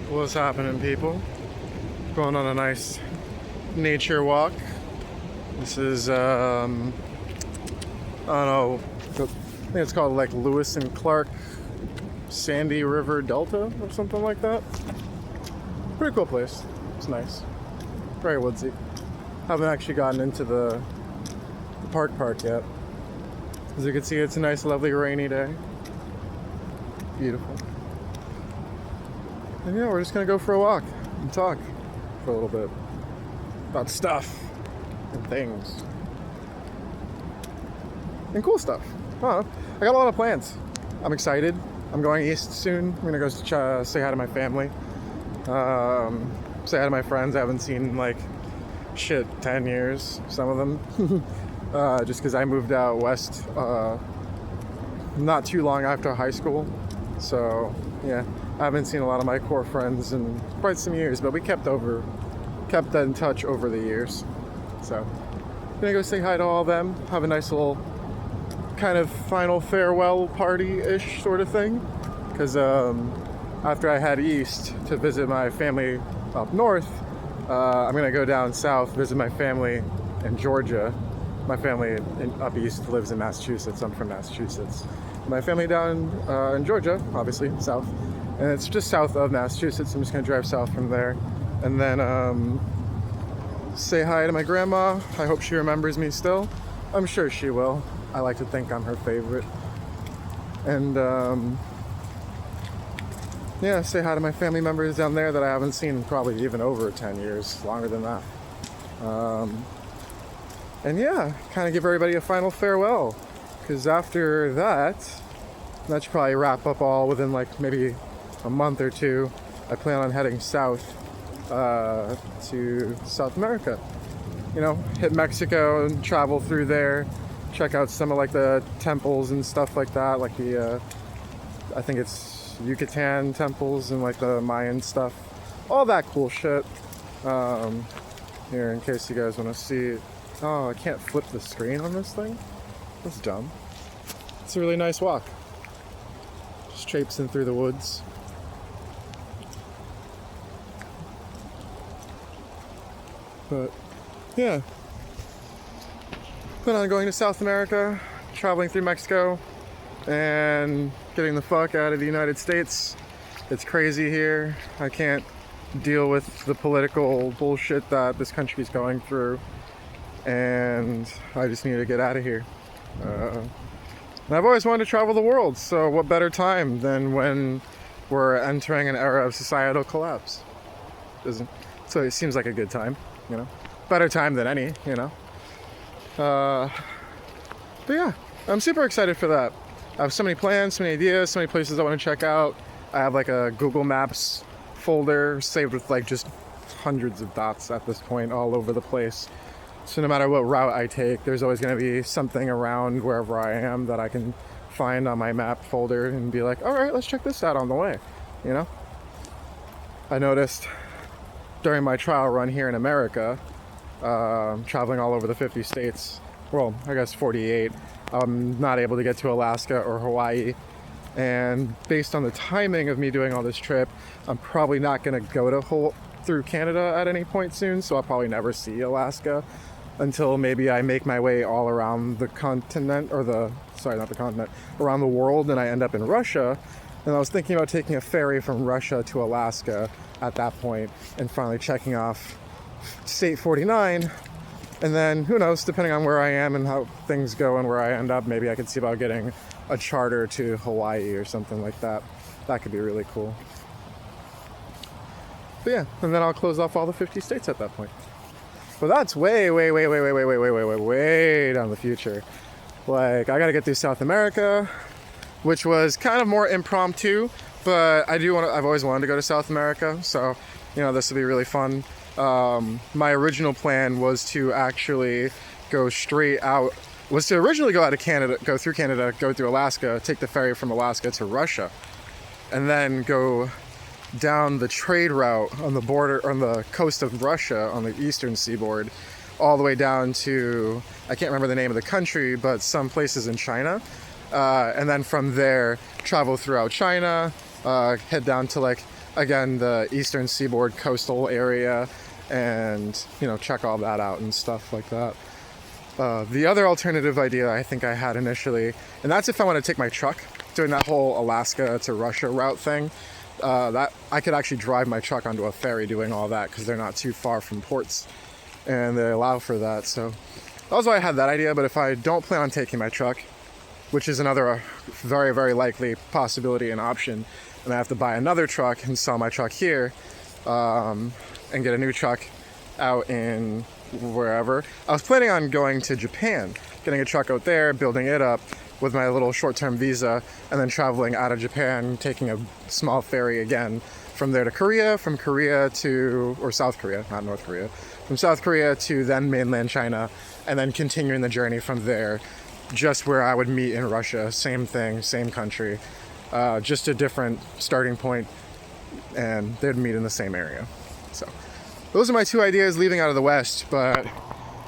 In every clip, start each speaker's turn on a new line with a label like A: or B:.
A: What's happening, people? Going on a nice nature walk. This is, I don't know, I think it's called like Lewis and Clark Sandy River Delta or something like that. Pretty cool place. It's nice. Very woodsy. Haven't actually gotten into the park yet. As you can see, it's a nice, lovely, rainy day. Beautiful. And yeah, we're just gonna go for a walk and talk for a little bit about stuff and things and cool stuff. I don't know. I got a lot of plans. I'm excited. I'm going east soon. I'm gonna go say hi to my family. Say hi to my friends I haven't seen in like 10 years, some of them. Just because I moved out west not too long after high school. So yeah, I haven't seen a lot of my core friends in quite some years, but we kept in touch over the years. So I'm gonna go say hi to all of them, have a nice little kind of final farewell party-ish sort of thing. Because after I head east to visit my family up north, I'm gonna go down south, visit my family in Georgia. My family up east lives in Massachusetts. I'm from Massachusetts. My family down in Georgia, obviously, south. And it's just south of Massachusetts. I'm just gonna drive south from there. And then say hi to my grandma. I hope she remembers me still. I'm sure she will. I like to think I'm her favorite. And yeah, say hi to my family members down there that I haven't seen probably even over 10 years, longer than that. And yeah, kind of give everybody a final farewell. Because after that should probably wrap up all within like maybe a month or two. I plan on heading south to South America. You know, hit Mexico and travel through there. Check out some of like the temples and stuff like that. Like the, I think it's Yucatan temples and like the Mayan stuff. All that cool shit. Here, in case you guys want to see it. Oh, I can't flip the screen on this thing? That's dumb. It's a really nice walk. Just traipsing through the woods. But, yeah. Plan on going to South America, traveling through Mexico, and getting the fuck out of the United States. It's crazy here. I can't deal with the political bullshit that this country is going through. And I just need to get out of here. And I've always wanted to travel the world, so what better time than when we're entering an era of societal collapse? So it seems like a good time, you know? Better time than any, you know? But yeah, I'm super excited for that. I have so many plans, so many ideas, so many places I want to check out. I have like a Google Maps folder saved with like just hundreds of dots at this point all over the place. So no matter what route I take, there's always going to be something around wherever I am that I can find on my map folder and be like, all right, let's check this out on the way, you know? I noticed during my trial run here in America, traveling all over the 50 states, well, I guess 48, I'm not able to get to Alaska or Hawaii. And based on the timing of me doing all this trip, I'm probably not going to go through Canada at any point soon, so I'll probably never see Alaska until maybe I make my way all around the continent, or around the world, and I end up in Russia. And I was thinking about taking a ferry from Russia to Alaska at that point and finally checking off State 49. And then, who knows, depending on where I am and how things go and where I end up, maybe I could see about getting a charter to Hawaii or something like that. That could be really cool. But yeah, and then I'll close off all the 50 states at that point. But that's way down the future. Like, I gotta get through South America, which was kind of more impromptu, but I've always wanted to go to South America, so, you know, this will be really fun. My original plan was to actually go originally go out of Canada, go through Canada, go through Alaska, take the ferry from Alaska to Russia, and then go down the trade route on the border, on the coast of Russia, on the eastern seaboard, all the way down to, I can't remember the name of the country, but some places in China. And then from there, travel throughout China, head down to like, again, the eastern seaboard coastal area and, you know, check all that out and stuff like that. The other alternative idea I think I had initially, and that's if I want to take my truck, doing that whole Alaska to Russia route thing, that I could actually drive my truck onto a ferry doing all that because they're not too far from ports and they allow for that. So that was why I had that idea. But if I don't plan on taking my truck, which is another very, very likely possibility and option, and I have to buy another truck and sell my truck here and get a new truck out in wherever. I was planning on going to Japan, getting a truck out there, building it up with my little short-term visa, and then traveling out of Japan, taking a small ferry again from there to Korea, from Korea to, or South Korea, not North Korea, from South Korea to then mainland China, and then continuing the journey from there, just where I would meet in Russia. Same thing, same country, just a different starting point, and they'd meet in the same area. So those are my two ideas, leaving out of the West. And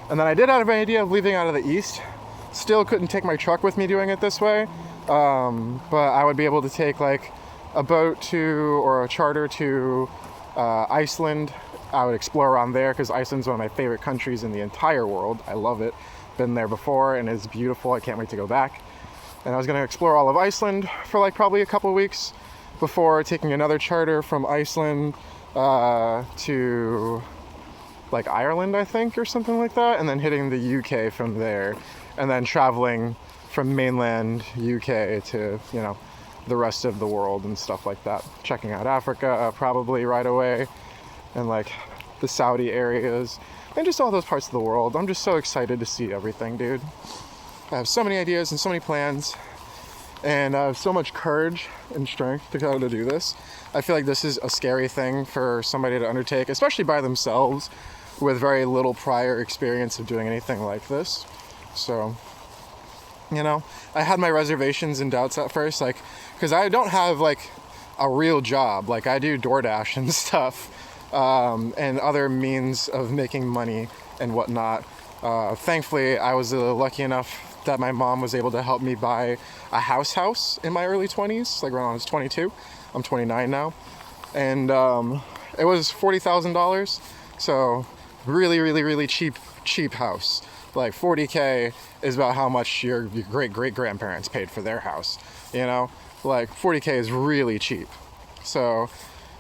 A: then I did have an idea of leaving out of the East. Still couldn't take my truck with me doing it this way, but I would be able to take like a boat to, or a charter to Iceland. I would explore around there because Iceland's one of my favorite countries in the entire world. I love it. Been there before and it's beautiful. I can't wait to go back. And I was going to explore all of Iceland for like probably a couple of weeks before taking another charter from Iceland to like Ireland, I think, or something like that, and then hitting the UK from there, and then traveling from mainland UK to, you know, the rest of the world and stuff like that. Checking out Africa probably right away, and like the Saudi areas, and just all those parts of the world. I'm just so excited to see everything, dude. I have so many ideas and so many plans, and I have so much courage and strength to go to do this. I feel like this is a scary thing for somebody to undertake, especially by themselves, with very little prior experience of doing anything like this. So, you know, I had my reservations and doubts at first, like, because I don't have like a real job. Like, I do DoorDash and stuff, and other means of making money and whatnot. Thankfully, I was lucky enough that my mom was able to help me buy a house in my early 20s, like around I was 22. I'm 29 now. And it was $40,000. So really, really, really cheap house. Like $40K is about how much your great-great-grandparents paid for their house. You know, like $40K is really cheap. So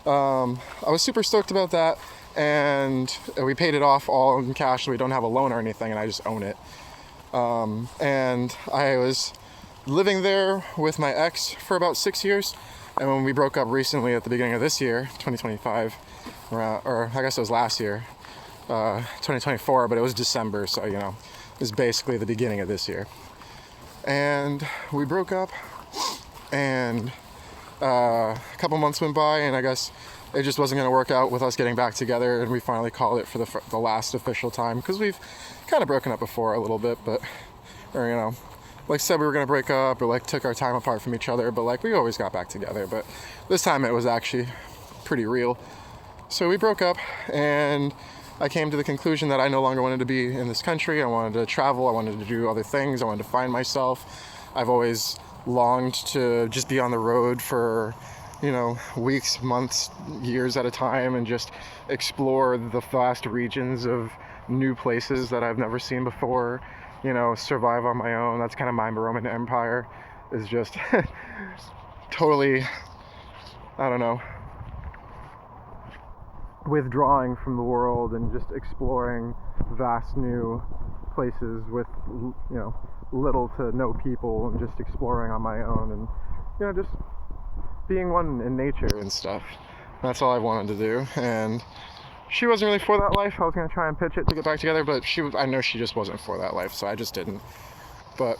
A: I was super stoked about that. And we paid it off all in cash, so we don't have a loan or anything, and I just own it. And I was living there with my ex for about 6 years. And when we broke up recently at the beginning of this year, 2025, or I guess it was last year, 2024, but it was December, so, you know, it was basically the beginning of this year. And we broke up, and a couple months went by, and I guess it just wasn't going to work out with us getting back together, and we finally called it for the last official time, because we've kind of broken up before a little bit, but, or, you know, like said we were going to break up, or like took our time apart from each other, but like we always got back together. But this time it was actually pretty real. So we broke up, and I came to the conclusion that I no longer wanted to be in this country. I wanted to travel, I wanted to do other things, I wanted to find myself. I've always longed to just be on the road for, you know, weeks, months, years at a time, and just explore the vast regions of new places that I've never seen before. You know, survive on my own. That's kind of my Roman Empire, is just totally, I don't know, withdrawing from the world and just exploring vast new places with, you know, little to no people, and just exploring on my own, and, you know, just being one in nature and stuff. That's all I wanted to do. And she wasn't really for that life. I was going to try and pitch it to get back together, but I know she just wasn't for that life, so I just didn't. But,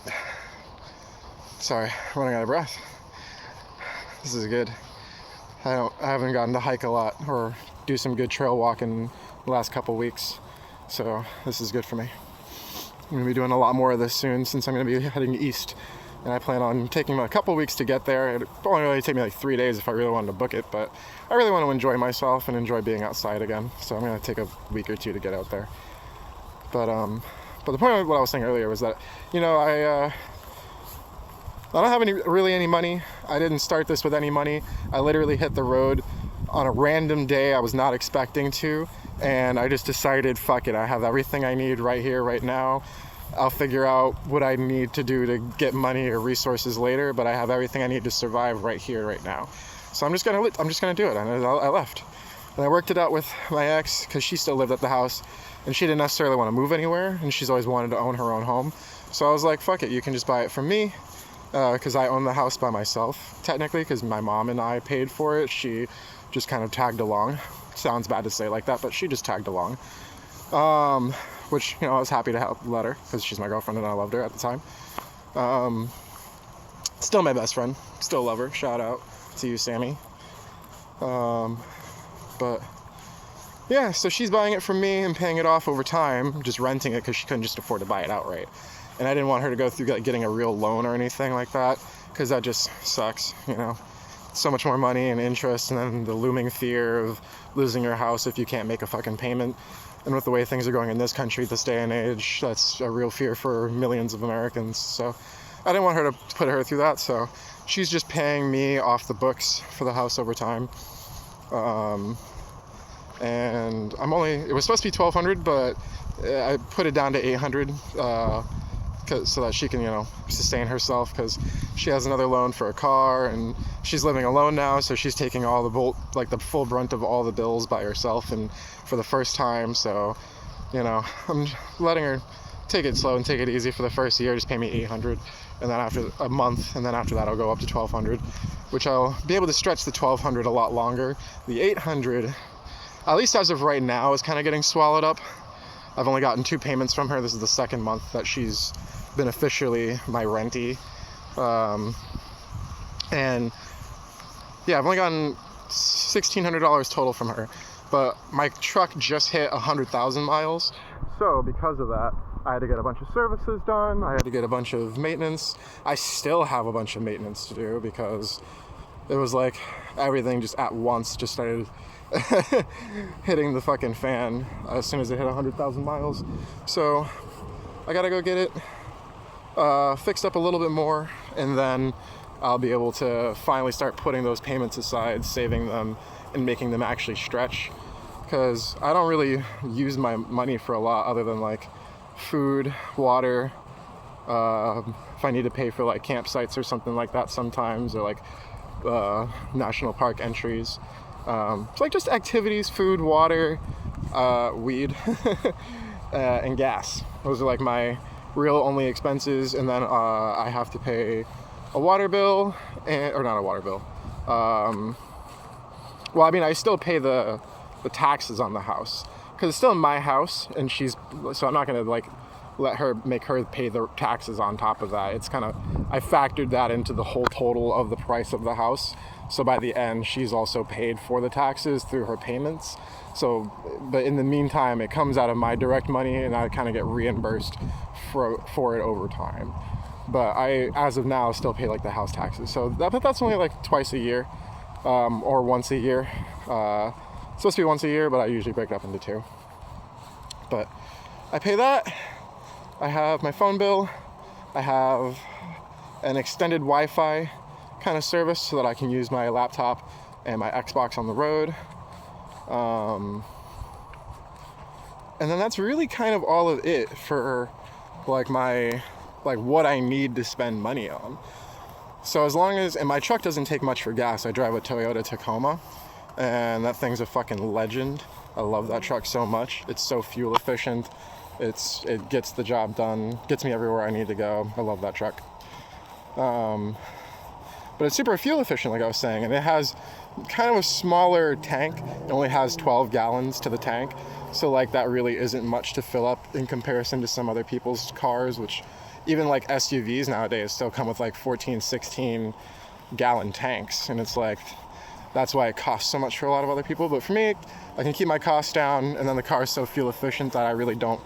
A: sorry, running out of breath. This is good. I haven't gotten to hike a lot or do some good trail walking the last couple weeks, so this is good for me. I'm going to be doing a lot more of this soon, since I'm going to be heading east, and I plan on taking a couple weeks to get there. It'll only really take me like 3 days if I really wanted to book it, but I really want to enjoy myself and enjoy being outside again, so I'm going to take a week or two to get out there. But the point of what I was saying earlier was that, you know, I don't have any money. I didn't start this with any money. I literally hit the road on a random day I was not expecting to, and I just decided, fuck it, I have everything I need right here, right now. I'll figure out what I need to do to get money or resources later, but I have everything I need to survive right here, right now. So I'm just gonna do it. And I left, and I worked it out with my ex because she still lived at the house, and she didn't necessarily want to move anywhere, and she's always wanted to own her own home. So I was like, fuck it, you can just buy it from me. Because I own the house by myself, technically, because my mom and I paid for it. She just kind of tagged along. Sounds bad to say like that, but she just tagged along. Which, I was happy to let her, because she's my girlfriend and I loved her at the time. Still my best friend. Still love her. Shout out to you, Sammy. But, yeah, so she's buying it from me and paying it off over time, just renting it because she couldn't just afford to buy it outright. And I didn't want her to go through getting a real loan or anything like that, because that just sucks, So much more money and interest, and then the looming fear of losing your house if you can't make a fucking payment. And with the way things are going in this country this day and age, that's a real fear for millions of Americans. So I didn't want her to put her through that, so she's just paying me off the books for the house over time. And it was supposed to be $1,200, but I put it down to $800, so that she can, sustain herself, because she has another loan for a car, and she's living alone now, so she's taking all the full brunt of all the bills by herself, and for the first time. So, I'm letting her take it slow and take it easy for the first year. Just pay me $800, and then after a month, and then after that I'll go up to $1,200, which I'll be able to stretch the $1,200 a lot longer. The $800, at least as of right now, is kind of getting swallowed up. I've only gotten 2 payments from her. This is the second month that she's been officially my rentee. And yeah, I've only gotten $1,600 total from her, but my truck just hit 100,000 miles. So because of that, I had to get a bunch of services done. I had to get a bunch of maintenance. I still have a bunch of maintenance to do, because it was like everything just at once just started hitting the fucking fan as soon as it hit 100,000 miles. So I gotta go get it fixed up a little bit more, and then I'll be able to finally start putting those payments aside, saving them, and making them actually stretch. Because I don't really use my money for a lot other than like food, water, if I need to pay for like campsites or something like that sometimes, or like national park entries. So like just activities, food, water, weed, and gas. Those are like my real only expenses. And then I have to pay a water bill, or not a water bill. Well, I mean, I still pay the taxes on the house, because it's still in my house, and so I'm not gonna like make her pay the taxes on top of that. It's kind of, I factored that into the whole total of the price of the house. So by the end, she's also paid for the taxes through her payments. So, but in the meantime, it comes out of my direct money, and I kind of get reimbursed for it over time. But I, as of now, still pay like the house taxes. So that's only like twice a year, or once a year. It's supposed to be once a year, but I usually break it up into 2. But I pay that. I have my phone bill. I have an extended Wi-Fi kind of service so that I can use my laptop and my Xbox on the road. And then that's really kind of all of it for like what I need to spend money on. So and my truck doesn't take much for gas. I drive a Toyota Tacoma, and that thing's a fucking legend. I love that truck so much. It's so fuel efficient. It gets the job done, gets me everywhere I need to go. I love that truck. But it's super fuel efficient, like I was saying, and it has kind of a smaller tank. It only has 12 gallons to the tank, so like that really isn't much to fill up in comparison to some other people's cars, which even like SUVs nowadays still come with like 14, 16 gallon tanks, and it's like, that's why it costs so much for a lot of other people. But for me, I can keep my costs down, and then the car is so fuel efficient that I really don't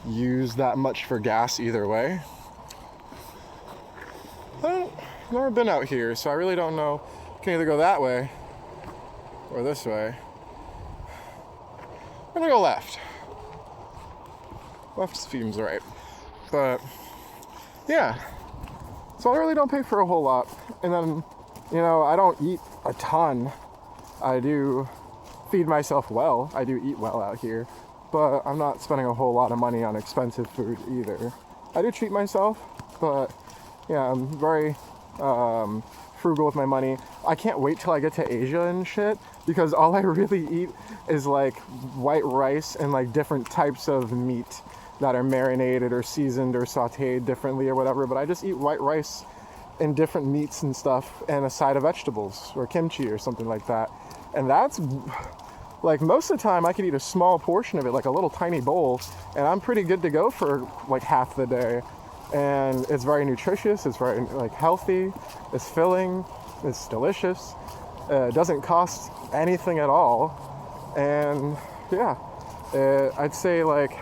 A: use that much for gas either way. I've never been out here, so I really don't know. I can either go that way or this way. I'm gonna go left. Left seems right. But yeah, So I really don't pay for a whole lot. And then, you know, I don't eat a ton. I do feed myself well. I do eat well out here, but I'm not spending a whole lot of money on expensive food either. I do treat myself, but yeah, I'm very frugal with my money. I can't wait till I get to Asia and shit, because all I really eat is like white rice and like different types of meat that are marinated or seasoned or sauteed differently or whatever, but I just eat white rice and different meats and stuff and a side of vegetables or kimchi or something like that. And that's like, most of the time I could eat a small portion of it, like a little tiny bowl, and I'm pretty good to go for like half the day. And it's very nutritious, it's very like healthy, it's filling, it's delicious. It doesn't cost anything at all. And yeah, I'd say like,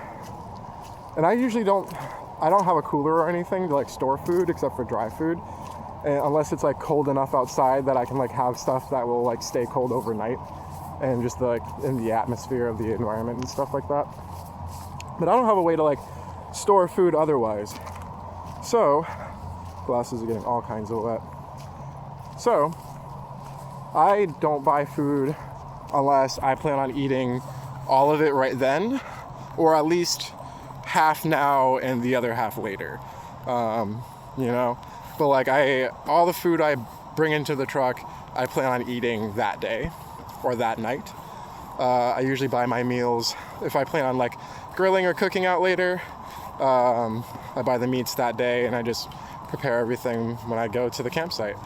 A: and I usually don't have a cooler or anything to like store food except for dry food, unless it's like cold enough outside that I can like have stuff that will like stay cold overnight and just like in the atmosphere of the environment and stuff like that. But I don't have a way to like store food otherwise. So, glasses are getting all kinds of wet. So, I don't buy food unless I plan on eating all of it right then, or at least half now and the other half later. You know, but like all the food I bring into the truck, I plan on eating that day or that night. I usually buy my meals if I plan on like grilling or cooking out later. I buy the meats that day and I just prepare everything when I go to the campsite.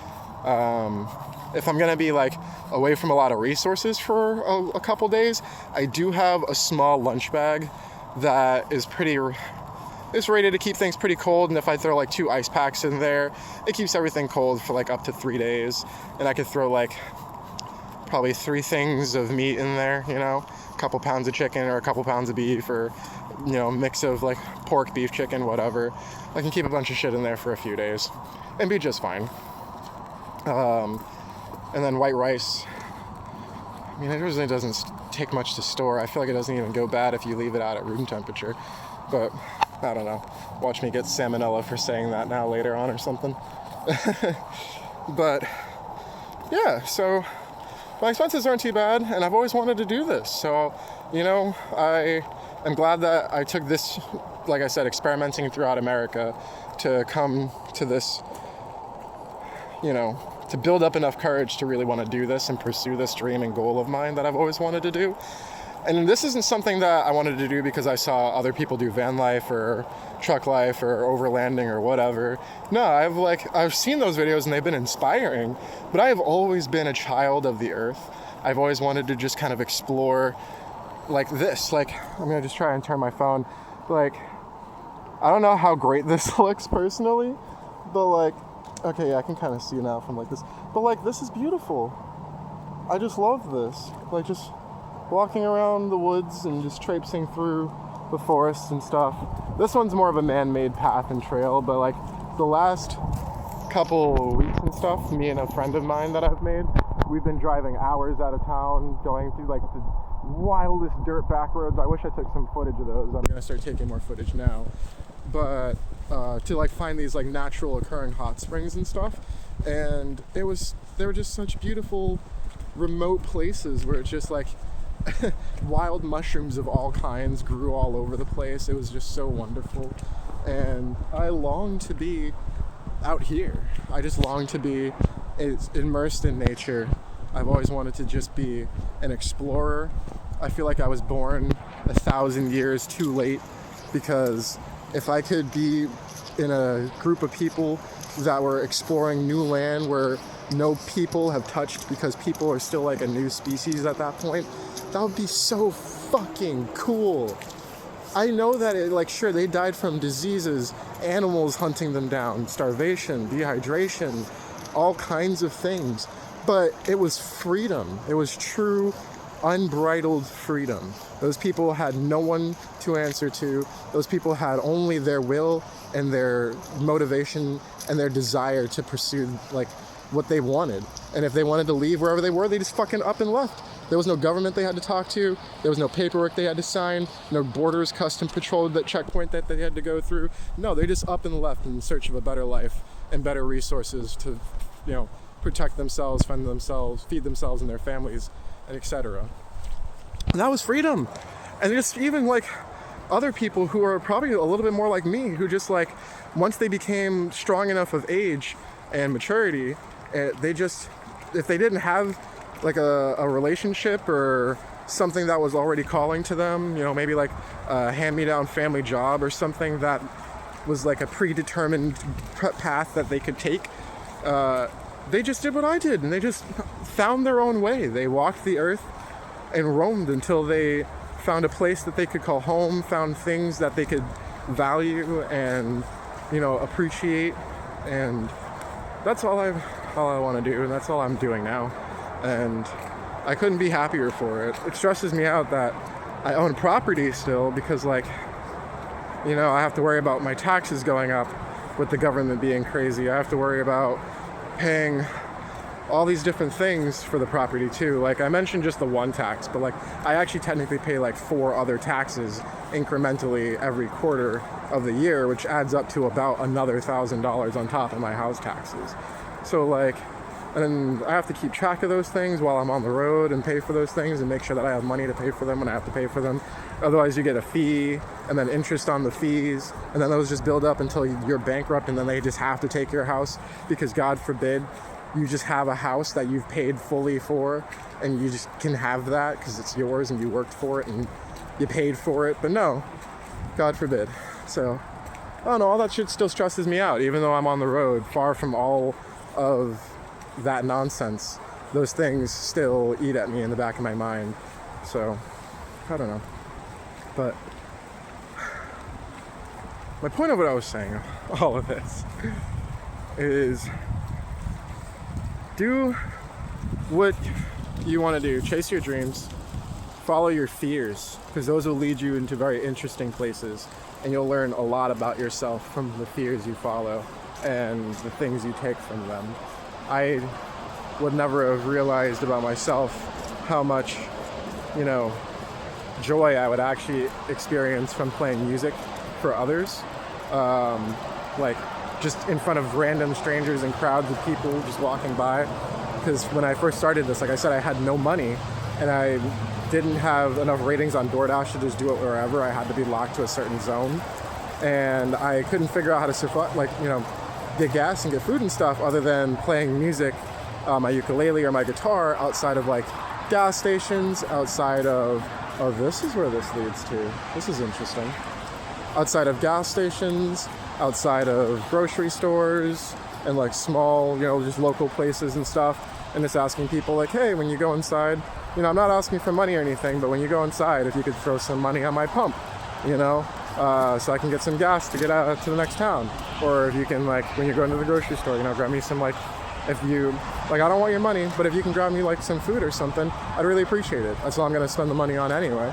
A: If I'm gonna be like away from a lot of resources for a couple days, I do have a small lunch bag that is rated to keep things pretty cold, and if I throw like 2 ice packs in there, it keeps everything cold for like up to 3 days. And I could throw like probably 3 things of meat in there, you know, a couple pounds of chicken or a couple pounds of beef, or, you know, mix of like pork, beef, chicken, whatever. I can keep a bunch of shit in there for a few days and be just fine. And then white rice, I mean, it really doesn't take much to store. I feel like it doesn't even go bad if you leave it out at room temperature, but I don't know. Watch me get salmonella for saying that now later on or something. But yeah, so my expenses aren't too bad, and I've always wanted to do this. So, you know, I am glad that I took this, like I said, experimenting throughout America to come to this, you know, to build up enough courage to really want to do this and pursue this dream and goal of mine that I've always wanted to do. And this isn't something that I wanted to do because I saw other people do van life or truck life or overlanding or whatever. No, I've seen those videos and they've been inspiring, but I have always been a child of the earth. I've always wanted to just kind of explore like this. Like, I'm gonna just try and turn my phone. Like, I don't know how great this looks personally, but like, okay, yeah, I can kind of see now from like this, but like, this is beautiful. I just love this. Like, just walking around the woods and just traipsing through the forests and stuff. This one's more of a man-made path and trail, but like the last couple weeks and stuff, me and a friend of mine that I've made, we've been driving hours out of town, going through like the wildest dirt back roads. I wish I took some footage of those. I'm gonna start taking more footage now. But to like find these like natural occurring hot springs and stuff, and they were just such beautiful remote places where it's just like wild mushrooms of all kinds grew all over the place. It was just so wonderful, and I long to be out here. I just long to be immersed in nature. I've always wanted to just be an explorer. I feel like I was born 1,000 years too late, because if I could be in a group of people that were exploring new land where no people have touched, because people are still like a new species at that point, that would be so fucking cool. I know that sure, they died from diseases, animals hunting them down, starvation, dehydration, all kinds of things, but it was freedom. It was true, unbridled freedom. Those people had no one to answer to. Those people had only their will and their motivation and their desire to pursue like what they wanted. And if they wanted to leave wherever they were, they just fucking up and left. There was no government they had to talk to. There was no paperwork they had to sign. No borders, custom patrol, that checkpoint that they had to go through. No, they just up and left in search of a better life. and better resources to, protect themselves, fend themselves, feed themselves and their families, and etc. And that was freedom. And just even like other people who are probably a little bit more like me, who just like, once they became strong enough of age and maturity, they just, if they didn't have like a relationship or something that was already calling to them, maybe like a hand-me-down family job or something that was like a predetermined path that they could take, they just did what I did, and they just found their own way. They walked the earth and roamed until they found a place that they could call home, found things that they could value and, appreciate. And that's all I want to do, and that's all I'm doing now. And I couldn't be happier for it. It stresses me out that I own property still because, I have to worry about my taxes going up with the government being crazy. I have to worry about paying all these different things for the property too. Like I mentioned just the one tax, but like I actually technically pay like 4 other taxes incrementally every quarter of the year, which adds up to about another $1,000 on top of my house taxes. So like, and I have to keep track of those things while I'm on the road and pay for those things and make sure that I have money to pay for them when I have to pay for them. Otherwise you get a fee and then interest on the fees, and then those just build up until you're bankrupt, and then they just have to take your house because God forbid you just have a house that you've paid fully for and you just can have that because it's yours and you worked for it and you paid for it. But no, God forbid. So I don't know, all that shit still stresses me out, even though I'm on the road far from all of that nonsense. Those things still eat at me in the back of my mind. So I don't know, but my point of what I was saying, all of this, is do what you want to do. Chase your dreams, follow your fears, because those will lead you into very interesting places, and you'll learn a lot about yourself from the fears you follow and the things you take from them. I would never have realized about myself how much, joy I would actually experience from playing music for others. Like just in front of random strangers and crowds of people just walking by. Because when I first started this, like I said, I had no money and I didn't have enough ratings on DoorDash to just do it wherever. I had to be locked to a certain zone. And I couldn't figure out how to survive, get gas and get food and stuff other than playing music, my ukulele or my guitar outside of like gas stations, outside of, oh, this is where this leads to. This is interesting. Outside of gas stations, outside of grocery stores, and like small, just local places and stuff. And just asking people like, hey, when you go inside, I'm not asking for money or anything, but when you go inside, if you could throw some money on my pump, so I can get some gas to get out to the next town. Or if you can, when you go into the grocery store, grab me some, if you, I don't want your money, but if you can grab me, some food or something, I'd really appreciate it. That's all I'm going to spend the money on anyway.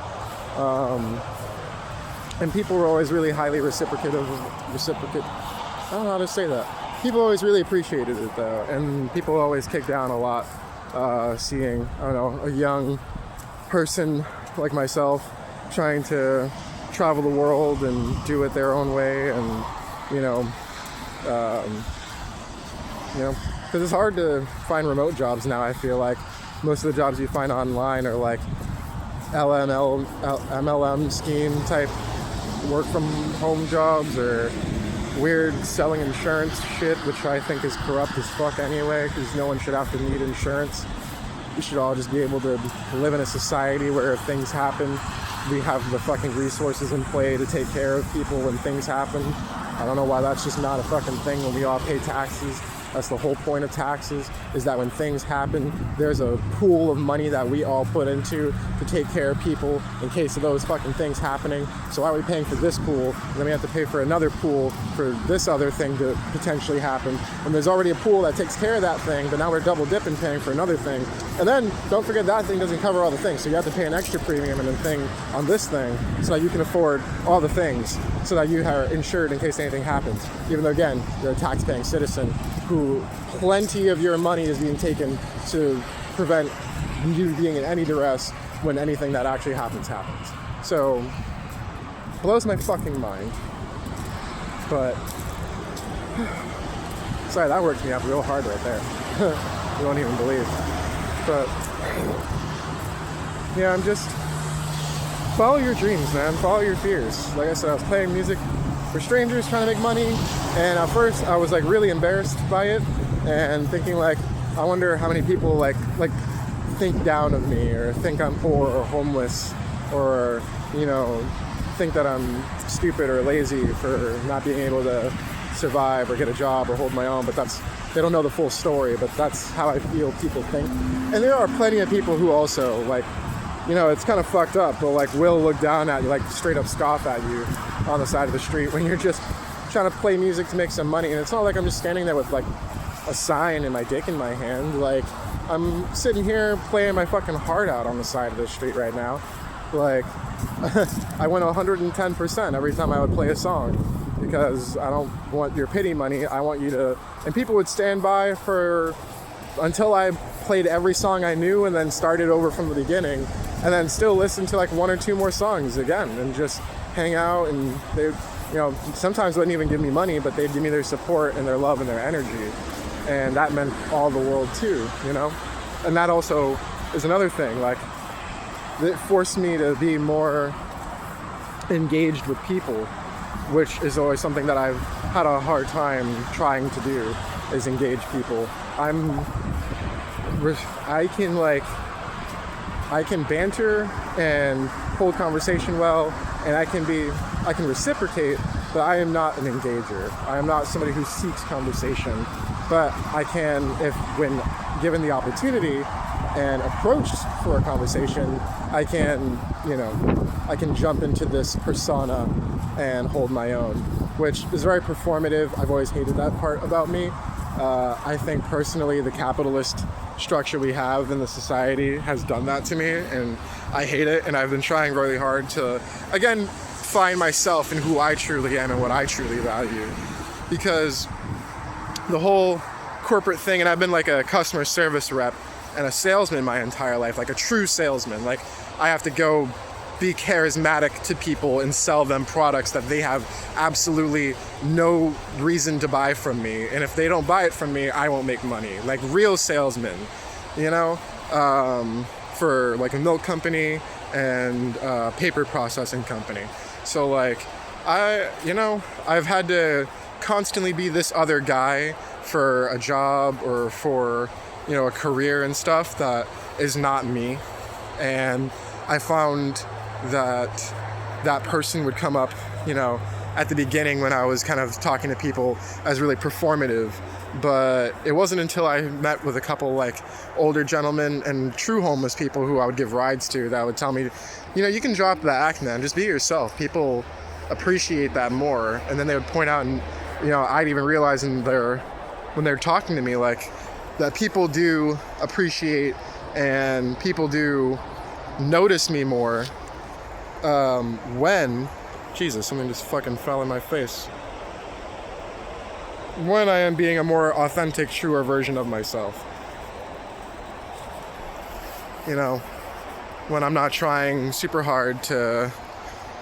A: And people were always really highly reciprocate. I don't know how to say that. People always really appreciated it, though. And people always kicked down a lot, seeing, a young person like myself trying to travel the world and do it their own way, and because it's hard to find remote jobs now. I feel like most of the jobs you find online are like MLM scheme type work from home jobs, or weird selling insurance shit, which I think is corrupt as fuck anyway, because no one should have to need insurance. We should all just be able to live in a society where if things happen, we have the fucking resources in play to take care of people when things happen. I don't know why that's just not a fucking thing when we all pay taxes. That's the whole point of taxes, is that when things happen, there's a pool of money that we all put into to take care of people in case of those fucking things happening. So why are we paying for this pool, and then we have to pay for another pool for this other thing to potentially happen? And there's already a pool that takes care of that thing, but now we're double dipping paying for another thing. And then, don't forget, that thing doesn't cover all the things, so you have to pay an extra premium and a thing on this thing so that you can afford all the things, so that you are insured in case anything happens. Even though, again, you're a tax-paying citizen who plenty of your money is being taken to prevent you being in any duress when anything that actually happens. So, blows my fucking mind. But Sorry, that worked me up real hard right there. You won't even believe. But yeah, I'm just follow your dreams, man. Follow your fears. Like I said, I was playing music for strangers trying to make money, and at first I was like really embarrassed by it and thinking like, I wonder how many people like think down of me or think I'm poor or homeless or, you know, think that I'm stupid or lazy for not being able to survive or get a job or hold my own. But they don't know the full story, but that's how I feel people think. And there are plenty of people who also like, you know, it's kind of fucked up, but like will look down at you, like straight up scoff at you on the side of the street when you're just trying to play music to make some money. And it's not like I'm just standing there with like a sign and my dick in my hand. Like, I'm sitting here playing my fucking heart out on the side of the street right now. Like, I went 110% every time I would play a song, because I don't want your pity money. I want you to, and people would stand by until I played every song I knew and then started over from the beginning, and then still listen to like one or two more songs again and just hang out. And they, you know, sometimes wouldn't even give me money, but they'd give me their support and their love and their energy. And that meant all the world too, you know? And that also is another thing, like, it forced me to be more engaged with people, which is always something that I've had a hard time trying to do, is engage people. I can banter and hold conversation well, and I can reciprocate, but I am not an engager. I am not somebody who seeks conversation. But I can, when given the opportunity and approached for a conversation, I can jump into this persona and hold my own, which is very performative. I've always hated that part about me. I think personally the capitalist structure we have in the society has done that to me, and I hate it. And I've been trying really hard to, again, find myself in who I truly am and what I truly value. Because the whole corporate thing, and I've been like a customer service rep and a salesman my entire life, like a true salesman. Like, I have to go be charismatic to people and sell them products that they have absolutely no reason to buy from me. And if they don't buy it from me, I won't make money. Like real salesmen, you know, for like a milk company and a paper processing company. So like, I've had to constantly be this other guy for a job or for, you know, a career and stuff that is not me. And I found that person would come up, you know, at the beginning when I was kind of talking to people as really performative. But it wasn't until I met with a couple like older gentlemen and true homeless people who I would give rides to that would tell me, you know, you can drop the act, man, just be yourself. People appreciate that more. And then they would point out, and, you know, I'd even realize when they're talking to me, like, that people do appreciate and people do notice me more when, Jesus, something just fucking fell in my face. When I am being a more authentic, truer version of myself. You know, when I'm not trying super hard to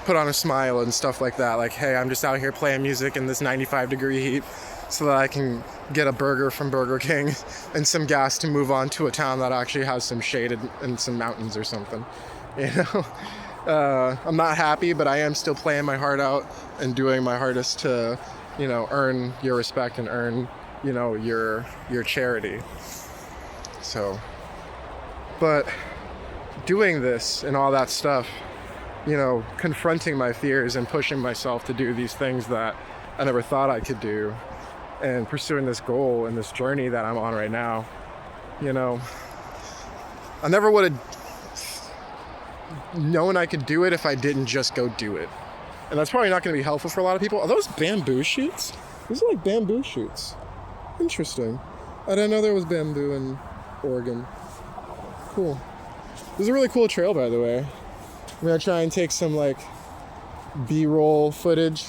A: put on a smile and stuff like that. Like, hey, I'm just out here playing music in this 95-degree heat so that I can get a burger from Burger King and some gas to move on to a town that actually has some shade and some mountains or something. You know, I'm not happy, but I am still playing my heart out and doing my hardest to, you know, earn your respect and earn, you know, your charity. So, but doing this and all that stuff, you know, confronting my fears and pushing myself to do these things that I never thought I could do, and pursuing this goal and this journey that I'm on right now, you know, I never would have known I could do it if I didn't just go do it. And that's probably not going to be helpful for a lot of people. Are those bamboo shoots? These are like bamboo shoots. Interesting. I didn't know there was bamboo in Oregon. Cool. This is a really cool trail, by the way. I'm going to try and take some like B-roll footage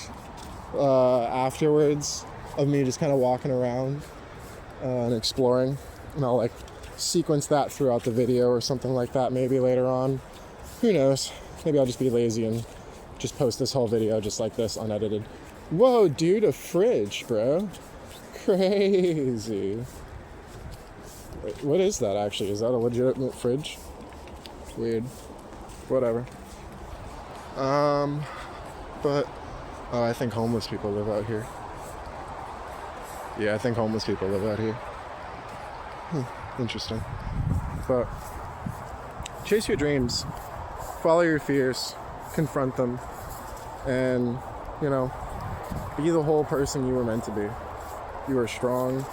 A: afterwards of me just kind of walking around and exploring. And I'll like sequence that throughout the video or something like that maybe later on. Who knows? Maybe I'll just be lazy and just post this whole video just like this, unedited. Whoa, dude, a fridge, bro. crazy. Wait, what is that actually? Is that a legitimate fridge? Weird. Whatever. But I think homeless people live out here. Yeah, I think homeless people live out here. Interesting. But chase your dreams, follow your fears, confront them, and, you know, be the whole person you were meant to be. You are strong,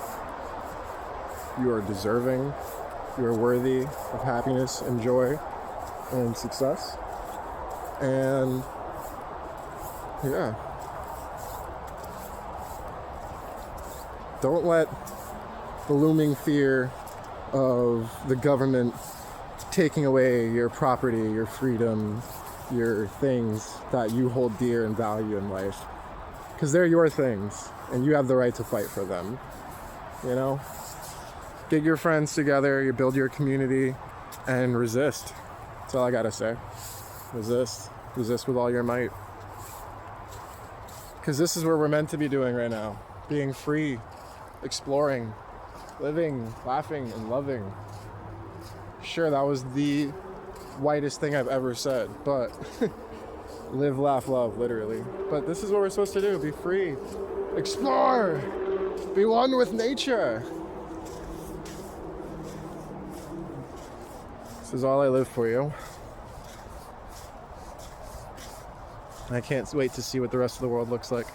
A: you are deserving, you are worthy of happiness and joy and success. And yeah, don't let the looming fear of the government taking away your property, your freedom, your things that you hold dear and value in life, because they're your things and you have the right to fight for them. You know, get your friends together, you build your community, and resist. That's all I gotta say. Resist with all your might, because this is what we're meant to be doing right now, being free, exploring, living, laughing, and loving. Sure, that was the whitest thing I've ever said, but live, laugh, love, literally. But this is what we're supposed to do: be free, explore, be one with nature. This is all I live for, you. I can't wait to see what the rest of the world looks like.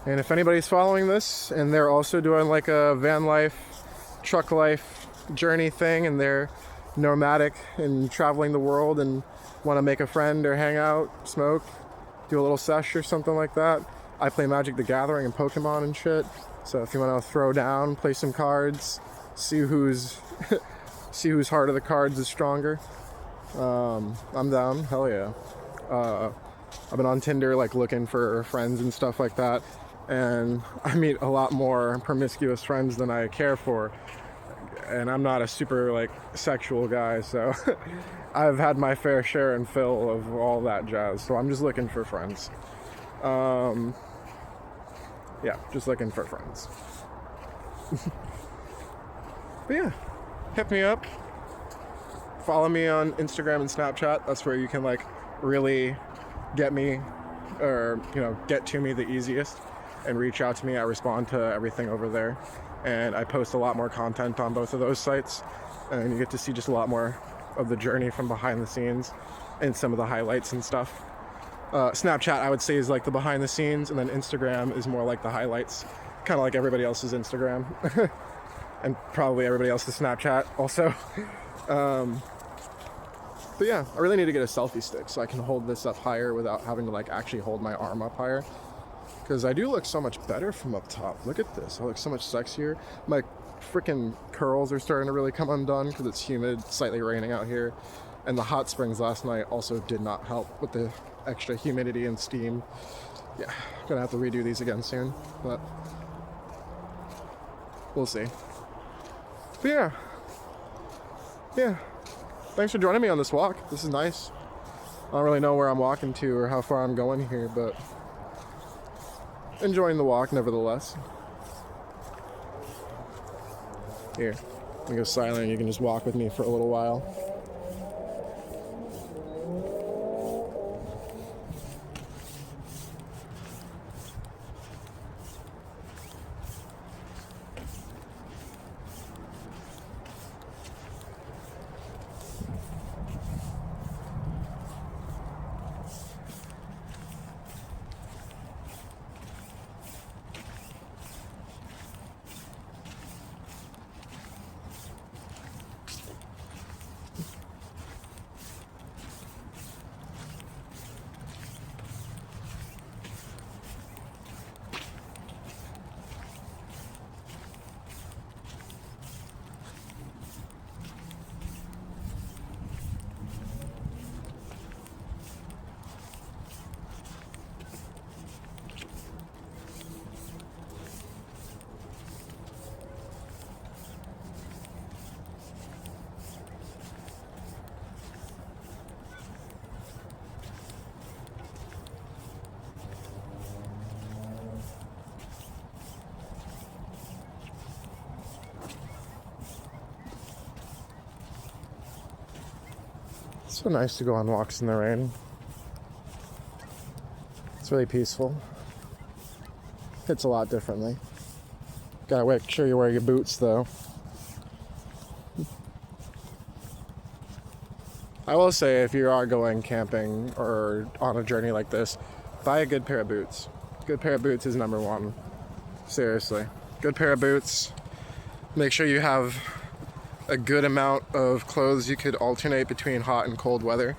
A: And if anybody's following this and they're also doing like a van life, truck life journey thing, and they're nomadic and traveling the world and want to make a friend or hang out, smoke, do a little sesh or something like that, I play Magic the Gathering and Pokemon and shit. So if you want to throw down, play some cards, see whose heart of the cards is stronger, I'm down. Hell yeah. I've been on Tinder, like, looking for friends and stuff like that, and I meet a lot more promiscuous friends than I care for, and I'm not a super, like, sexual guy, so I've had my fair share and fill of all that jazz, so I'm just looking for friends. Yeah, just looking for friends. But yeah, hit me up. Follow me on Instagram and Snapchat. That's where you can, like, really get me, or, you know, get to me the easiest and reach out to me. I respond to everything over there, and I post a lot more content on both of those sites, and you get to see just a lot more of the journey from behind the scenes and some of the highlights and stuff. Snapchat, I would say, is like the behind the scenes, and then Instagram is more like the highlights, kind of like everybody else's Instagram and probably everybody else's Snapchat also. But yeah, I really need to get a selfie stick so I can hold this up higher without having to, like, actually hold my arm up higher, because I do look so much better from up top. Look at this. I look so much sexier. My freaking curls are starting to really come undone because it's humid, slightly raining out here, and the hot springs last night also did not help with the extra humidity and steam. Yeah, I'm gonna have to redo these again soon, but we'll see. But yeah, thanks for joining me on this walk. This is nice. I don't really know where I'm walking to or how far I'm going here, but enjoying the walk nevertheless. Here, I'm gonna go silent. You can just walk with me for a little while. It's so nice to go on walks in the rain. It's really peaceful. Hits a lot differently. Gotta make sure you wear your boots though. I will say, if you are going camping or on a journey like this, buy a good pair of boots. Good pair of boots is number one. Seriously. Good pair of boots. Make sure you have a good amount of clothes you could alternate between hot and cold weather.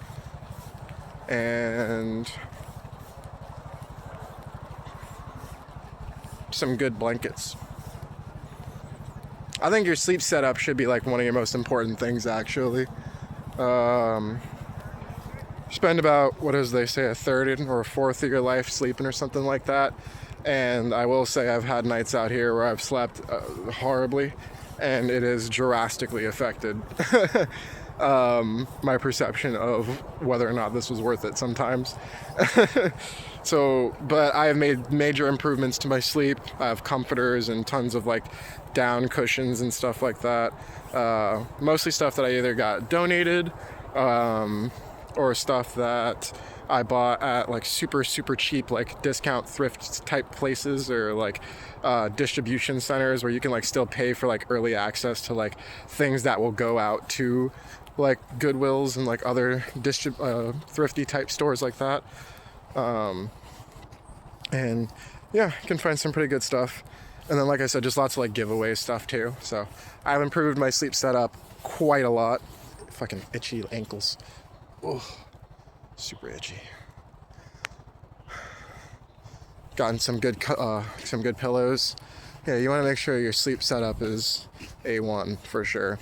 A: And some good blankets. I think your sleep setup should be like one of your most important things, actually. Spend about, what does they say, a third or a fourth of your life sleeping or something like that. And I will say I've had nights out here where I've slept horribly, and it has drastically affected my perception of whether or not this was worth it sometimes. So, but I have made major improvements to my sleep. I have comforters and tons of like down cushions and stuff like that. Mostly stuff that I either got donated or stuff that I bought at like super cheap like discount thrift type places, or like distribution centers where you can like still pay for like early access to like things that will go out to like Goodwills and like other thrifty type stores like that. And yeah, you can find some pretty good stuff. And then, like I said, just lots of like giveaway stuff too. So I've improved my sleep setup quite a lot. Fucking itchy ankles. Oh, super itchy. Gotten some good pillows. Yeah, you want to make sure your sleep setup is A1 for sure.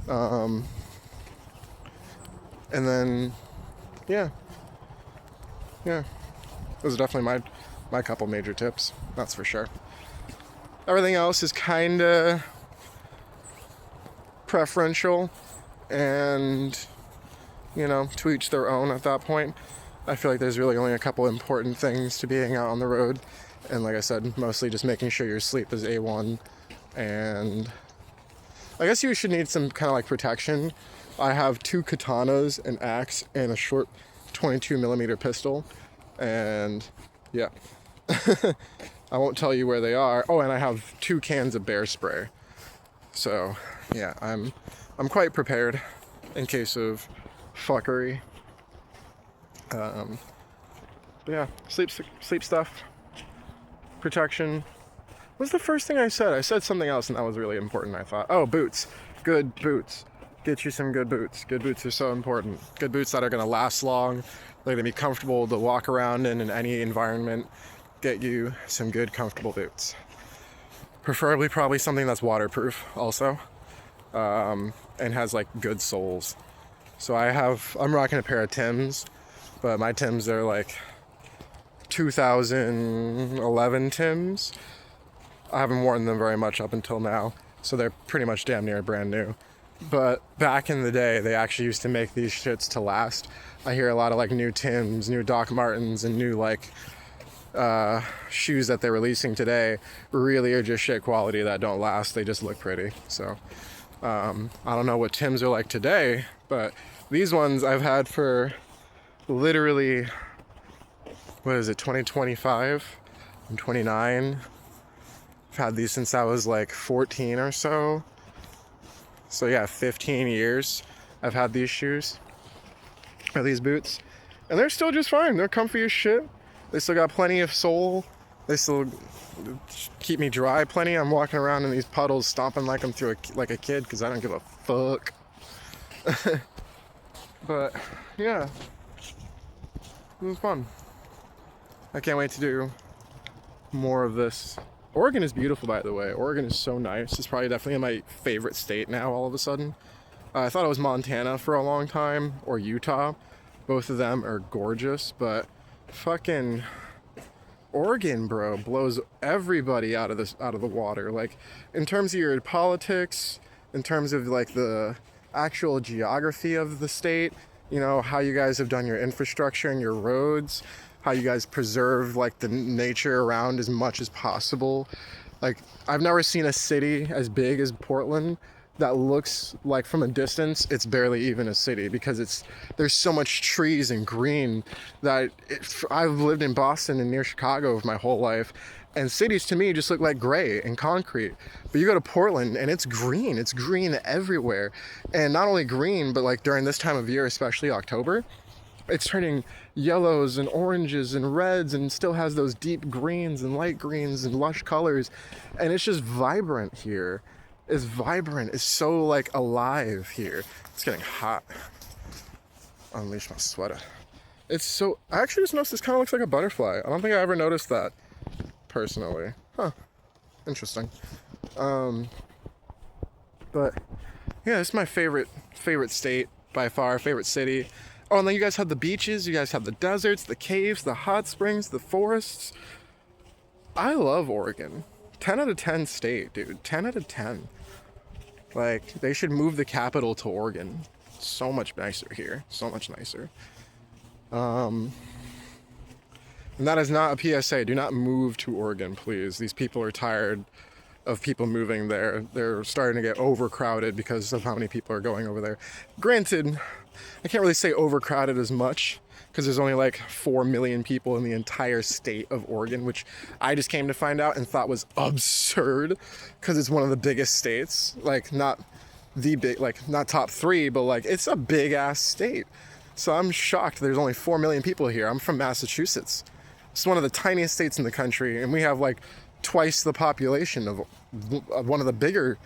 A: And then, yeah, those are definitely my couple major tips. That's for sure. Everything else is kind of preferential, and to each their own at that point. I feel like there's really only a couple important things to being out on the road, and like I said, mostly just making sure your sleep is A1. And I guess you should need some kind of like protection. I have 2 katanas, an axe, and a short 22 millimeter pistol, and yeah. I won't tell you where they are. Oh, and I have 2 cans of bear spray. So yeah, I'm quite prepared in case of fuckery. But yeah, sleep stuff, protection. What was the first thing I said? I said something else, and that was really important, I thought. Oh, boots. Good boots. Get you some good boots. Good boots are so important. Good boots that are going to last long. They're going to be comfortable to walk around in any environment. Get you some good, comfortable boots. Preferably probably something that's waterproof also. And has like good soles. So I'm rocking a pair of Tims, but my Tims are like 2011 Tims. I haven't worn them very much up until now, so they're pretty much damn near brand new. But back in the day, they actually used to make these shits to last. I hear a lot of like new Tims, new Doc Martens, and new like shoes that they're releasing today really are just shit quality that don't last. They just look pretty. So I don't know what Tims are like today, but these ones I've had for literally, what is it, 2025? I'm 29. I've had these since I was like 14 or so. So yeah, 15 years I've had these shoes, or these boots, and they're still just fine. They're comfy as shit. They still got plenty of sole. They still keep me dry plenty. I'm walking around in these puddles stomping like I'm like a kid because I don't give a fuck. But yeah, it was fun. I can't wait to do more of this. Oregon is beautiful, by the way. Oregon is so nice. It's probably definitely my favorite state now all of a sudden. I thought it was Montana for a long time, or Utah. Both of them are gorgeous, but fucking Oregon, bro, blows everybody out of the water. Like, in terms of your politics, in terms of like the actual geography of the state, how you guys have done your infrastructure and your roads, how you guys preserve like the nature around as much as possible. Like, I've never seen a city as big as Portland that looks like from a distance it's barely even a city, because there's so much trees and green that I've lived in Boston and near Chicago my whole life, and cities to me just look like gray and concrete. But you go to Portland and it's green everywhere. And not only green, but like during this time of year, especially October, it's turning yellows and oranges and reds, and still has those deep greens and light greens and lush colors. And it's just vibrant here. It's vibrant. It's so like alive here. It's getting hot. Unleash my sweater. It's so, I actually just noticed this kind of looks like a butterfly. I don't think I ever noticed that personally. Huh. Interesting. But yeah, it's my favorite state by far, favorite city. Oh, and then you guys have the beaches, you guys have the deserts, the caves, the hot springs, the forests. I love Oregon. 10 out of 10 state, dude. 10 out of 10. Like, they should move the capital to Oregon. So much nicer here. So much nicer. And that is not a PSA. Do not move to Oregon, please. These people are tired of people moving there. They're starting to get overcrowded because of how many people are going over there. Granted, I can't really say overcrowded as much, because there's only like 4 million people in the entire state of Oregon, which I just came to find out and thought was absurd, because it's one of the biggest states. Like, not the big, like, not top 3, but like, it's a big ass state. So I'm shocked there's only 4 million people here. I'm from Massachusetts. It's one of the tiniest states in the country, and we have like twice the population of one of the bigger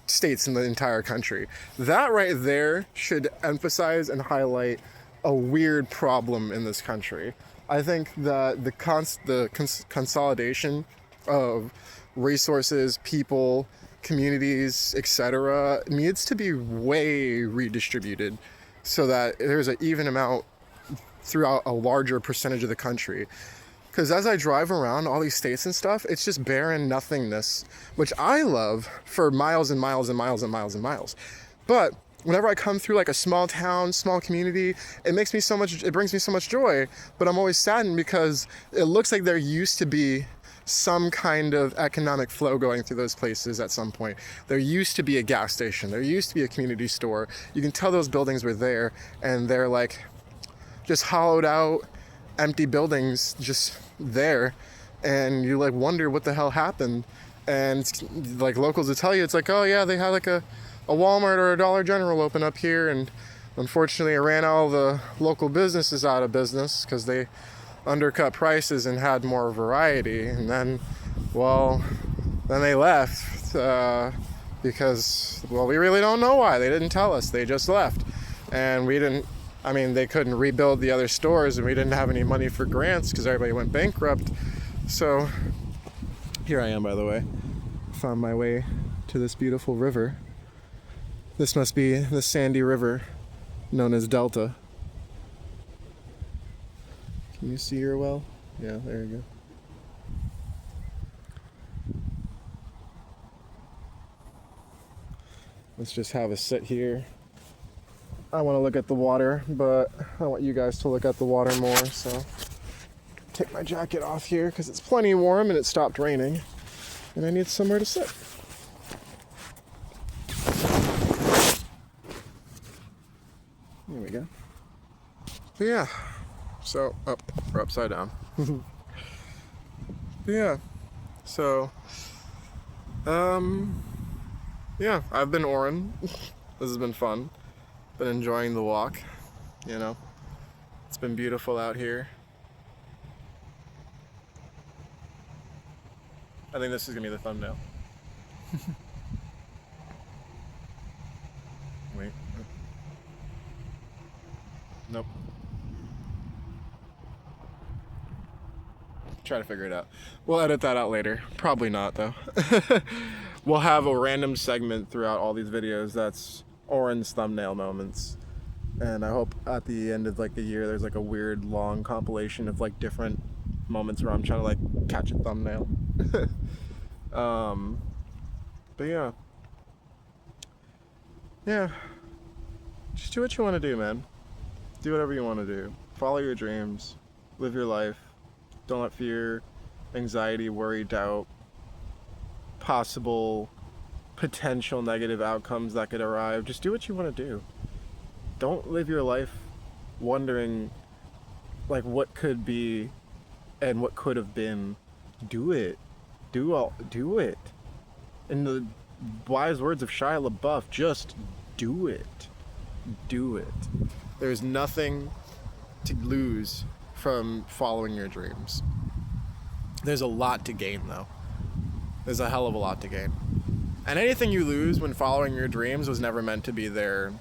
A: states in the entire country. That right there should emphasize and highlight a weird problem in this country. I think that the consolidation of resources, people, communities, etc., needs to be way redistributed so that there's an even amount throughout a larger percentage of the country. Because as I drive around all these states and stuff, it's just barren nothingness, which I love for miles and miles and miles and miles and miles. But whenever I come through like a small town, small community, it brings me so much joy, but I'm always saddened because it looks like there used to be some kind of economic flow going through those places at some point. There used to be a gas station, there used to be a community store. You can tell those buildings were there, and they're like just hollowed out, empty buildings just there, and you like wonder what the hell happened. And like locals will tell you, it's like, oh yeah, they had like a Walmart or a Dollar General open up here, and unfortunately it ran all the local businesses out of business because they undercut prices and had more variety. And then they left because, well, we really don't know why. They didn't tell us. They just left, and they couldn't rebuild the other stores, and we didn't have any money for grants because everybody went bankrupt. So here I am, by the way. Found my way to this beautiful river. This must be the sandy river known as Delta. Can you see her well? Yeah, there you go. Let's just have a sit here. I want to look at the water, but I want you guys to look at the water more, so take my jacket off here because it's plenty warm and it stopped raining, and I need somewhere to sit. There we go. But yeah, so, we're upside down. But yeah, so, yeah, I've been Oren. This has been fun. Been enjoying the walk, It's been beautiful out here. I think this is gonna be the thumbnail. Wait. Nope. Try to figure it out. We'll edit that out later. Probably not, though. We'll have a random segment throughout all these videos that's Oren's thumbnail moments, and I hope at the end of like the year there's like a weird long compilation of like different moments where I'm trying to like catch a thumbnail. But yeah, just do what you want to do, man. Do whatever you want to do. Follow your dreams, live your life. Don't let fear, anxiety, worry, doubt, possible potential negative outcomes that could arrive. Just do what you want to do. Don't live your life wondering like what could be and what could have been. Do it. Do it. In the wise words of Shia LaBeouf, just do it. Do it. There's nothing to lose from following your dreams. There's a lot to gain, though. There's a hell of a lot to gain. And anything you lose when following your dreams was never meant to be there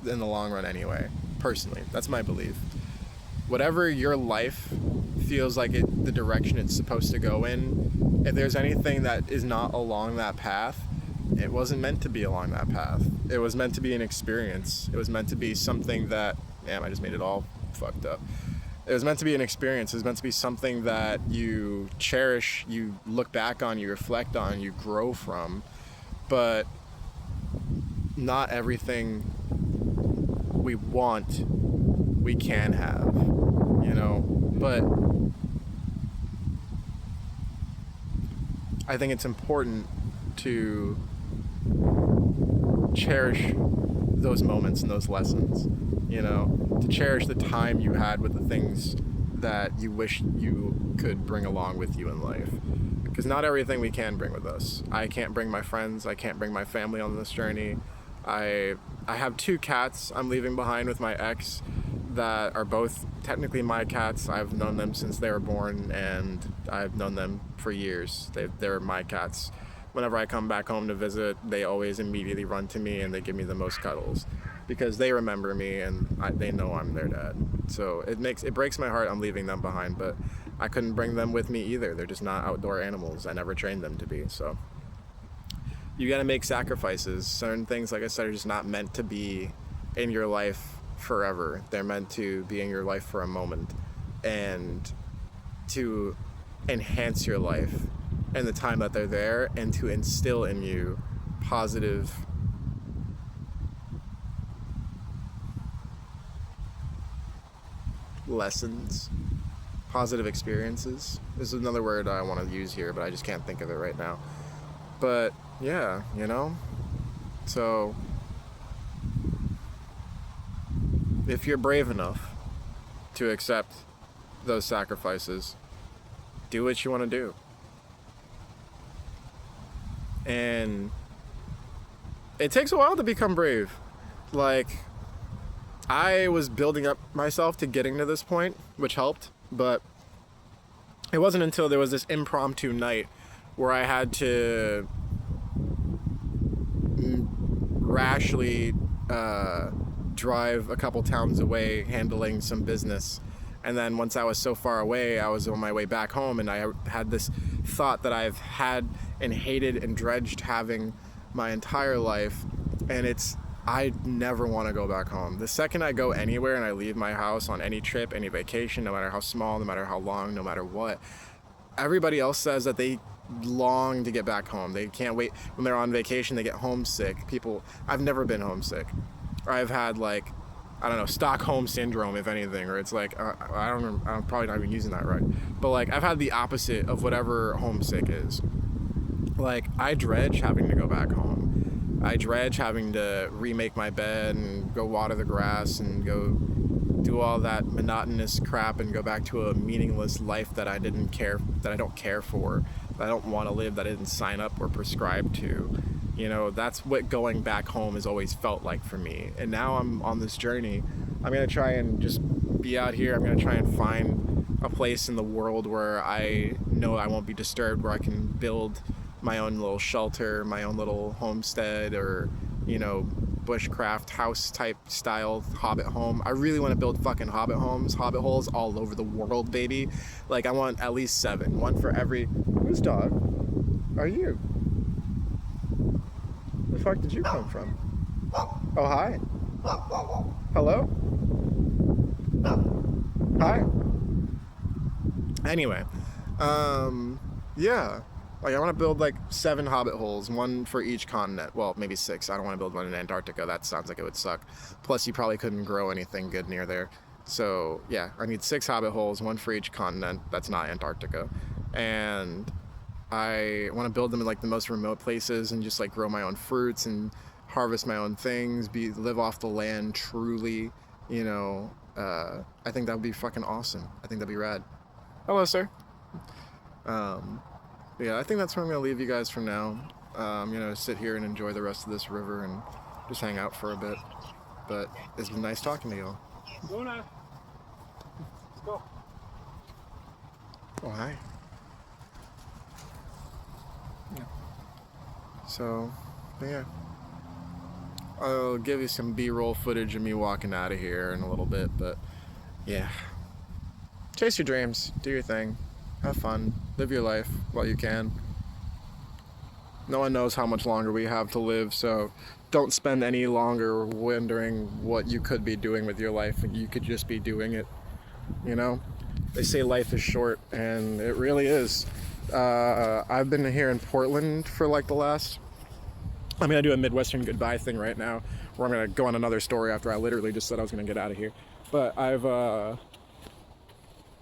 A: in the long run anyway. Personally, that's my belief. Whatever your life feels like the direction it's supposed to go in, if there's anything that is not along that path, it wasn't meant to be along that path. It was meant to be an experience. It was meant to be something that, damn, I just made it all fucked up. It was meant to be an experience. It was meant to be something that you cherish, you look back on, you reflect on, you grow from. But not everything we want, we can have, you know? But I think it's important to cherish those moments and those lessons, you know, to cherish the time you had with the things that you wish you could bring along with you in life. Because not everything we can bring with us. I can't bring my friends, I can't bring my family on this journey. I have 2 cats I'm leaving behind with my ex that are both technically my cats. I've known them since they were born, and I've known them for years. They're my cats. Whenever I come back home to visit, they always immediately run to me and they give me the most cuddles because they remember me and they know I'm their dad. So it breaks my heart I'm leaving them behind, but I couldn't bring them with me either. They're just not outdoor animals. I never trained them to be. So you got to make sacrifices. Certain things, like I said, are just not meant to be in your life forever. They're meant to be in your life for a moment and to enhance your life and the time that they're there, and to instill in you positive lessons, positive experiences. This is another word I want to use here, but I just can't think of it right now. But yeah, you know, so if you're brave enough to accept those sacrifices, do what you want to do. And it takes a while to become brave. Like, I was building up myself to getting to this point, which helped, but it wasn't until there was this impromptu night where I had to rashly drive a couple towns away handling some business. And then once I was so far away, I was on my way back home, and I had this thought that I've had and hated and dredged having my entire life, and I never want to go back home. The second I go anywhere and I leave my house on any trip, any vacation, no matter how small, no matter how long, no matter what, everybody else says that they long to get back home. They can't wait. When they're on vacation, they get homesick. I've never been homesick. I've had, like, I don't know, Stockholm syndrome, if anything, or it's like, I'm probably not even using that right, but like, I've had the opposite of whatever homesick is. Like, I dredge having to go back home. I dredge having to remake my bed and go water the grass and go do all that monotonous crap and go back to a meaningless life that I don't care for, that I don't want to live, that I didn't sign up or prescribe to. You know, that's what going back home has always felt like for me. And now I'm on this journey. I'm going to try and just be out here. I'm going to try and find a place in the world where I know I won't be disturbed, where I can build my own little shelter, my own little homestead, or, you know, bushcraft house type style hobbit home. I really want to build fucking hobbit holes all over the world, baby. Like, I want at least 7. One for every... Whose dog are you? Where the fuck did you come from? Oh, hi. Hello? Hi. Anyway, yeah. Like, I want to build like 7 hobbit holes, one for each continent. Well, maybe 6. I don't want to build one in Antarctica. That sounds like it would suck. Plus, you probably couldn't grow anything good near there. So, yeah, I need 6 hobbit holes, one for each continent. That's not Antarctica. And I want to build them in like the most remote places and just like grow my own fruits and harvest my own things, live off the land truly, you know. I think that would be fucking awesome. I think that'd be rad. Hello, sir. Yeah, I think that's where I'm gonna leave you guys from now. You know, sit here and enjoy the rest of this river and just hang out for a bit. But it's been nice talking to y'all.
B: Go now. Let's go.
A: Oh, hi. Yeah. So, yeah. I'll give you some B-roll footage of me walking out of here in a little bit, but yeah. Chase your dreams, do your thing, have fun, live your life while you can. No one knows how much longer we have to live, so don't spend any longer wondering what you could be doing with your life. You could just be doing it, you know? They say life is short, and it really is. I've been here in Portland for like the last... I'm going to do a Midwestern goodbye thing right now, where I'm going to go on another story after I literally just said I was going to get out of here. But I've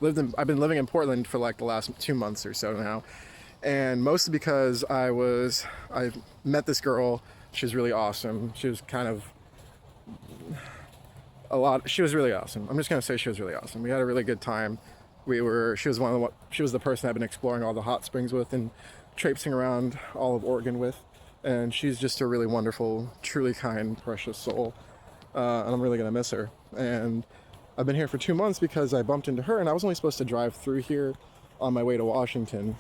A: been living in Portland for like the last 2 months or so now, and mostly because I met this girl. She was really awesome. She was kind of she was really awesome. I'm just gonna say she was really awesome. We had a really good time. She was the person I've been exploring all the hot springs with and traipsing around all of Oregon with, and she's just a really wonderful, truly kind, precious soul, and I'm really gonna miss her. And I've been here for 2 months because I bumped into her, and I was only supposed to drive through here on my way to Washington.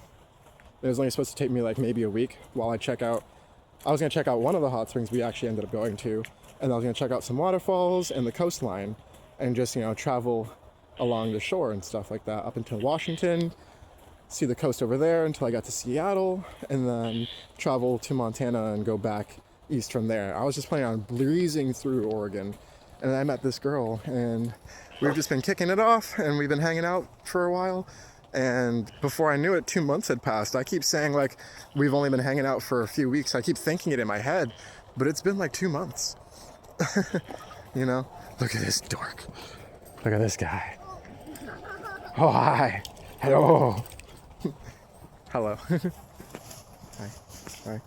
A: It was only supposed to take me like maybe a week while I was going to check out one of the hot springs we actually ended up going to, and I was going to check out some waterfalls and the coastline and just, you know, travel along the shore and stuff like that up until Washington, see the coast over there until I got to Seattle, and then travel to Montana and go back east from there. I was just planning on breezing through Oregon, and I met this girl, and we've just been kicking it off, and we've been hanging out for a while. And before I knew it, 2 months had passed. I keep saying like we've only been hanging out for a few weeks. I keep thinking it in my head, but it's been like 2 months. You know? Look at this dork. Look at this guy. Oh, hi. Hello. Hello. Hi. Hi.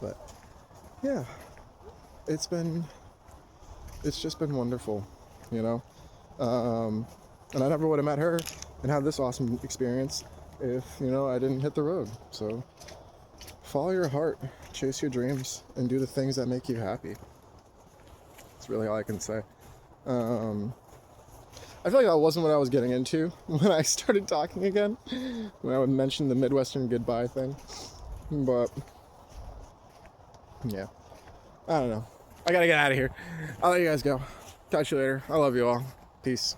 A: But yeah, it's just been wonderful, you know? And I never would have met her and had this awesome experience if, you know, I didn't hit the road. So follow your heart, chase your dreams, and do the things that make you happy. That's really all I can say. I feel like that wasn't what I was getting into when I started talking again, when I would mention the Midwestern goodbye thing. But yeah, I don't know. I gotta get out of here. I'll let you guys go. Catch you later. I love you all. Peace.